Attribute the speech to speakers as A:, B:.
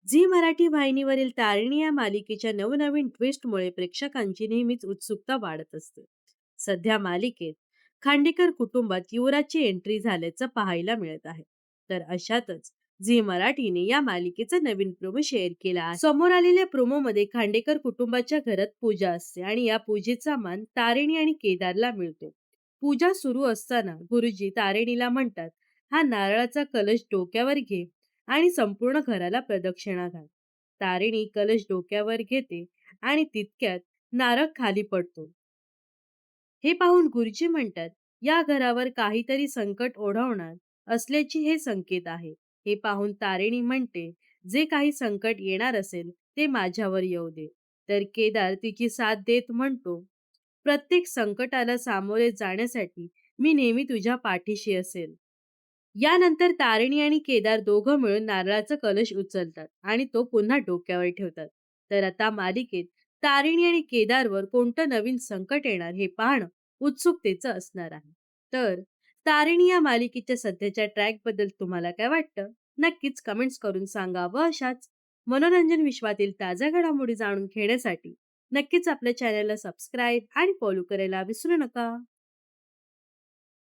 A: Zee Marathi वाहिनीवरील तारिणी या मालिकेच्या नवनवीन ट्विस्टमुळे प्रेक्षकांची नेहमीच उत्सुकता वाढत असते. सध्या मालिकेत खांडेकर कुटुंबात युवराजची एंट्री झाल्याचं पाहायला मिळत आहे. तर अशातच झी मराठीने या मालिकेचा नवीन प्रोमो शेअर केला आहे. समोर आलेल्या प्रोमोमध्ये खांडेकर कुटुंबाच्या घरात पूजा असते आणि या पूजेचा मान तारिणी आणि केदारला मिळतो. पूजा सुरू असताना गुरुजी तारिणीला म्हणतात, हा नारळाचा कलश डोक्यावर घे आणि संपूर्ण घराला प्रदक्षिणा घाल. तारिणी कलश डोक्यावर घेते आणि तितक्यात नारळ खाली पडतो. हे पाहून गुरुजी म्हणतात, या घरावर काहीतरी संकट ओढवणार असल्याची हे संकेत आहे. हे पाहून तारिणी म्हणते, जे काही संकट येणार असेल ते माझ्यावर येऊ दे. तर केदार तिची साथ देत म्हणतो, प्रत्येक संकटाला सामोरे जाण्यासाठी मी नेहमी तुझ्या पाठीशी असेल. यानंतर तारिणी आणि केदार दोघं मिळून नारळाचा कलश उचलतात आणि तो पुन्हा डोक्यावर ठेवतात. तर आता मालिकेत तारिणी आणि केदारवर कोणतं नवीन संकट येणार हे पाहणं उत्सुकतेचं असणार आहे. तर तारिणी या मालिकेच्या सध्याच्या ट्रॅक बद्दल तुम्हाला काय वाटतं? नक्कीच कमेंट्स करून सांगा व अशाच मनोरंजन विश्वातील ताज्या घडामोडी जाणून घेण्यासाठी नक्कीच आपल्या चॅनलला सबस्क्राईब आणि फॉलो करायला विसरू नका.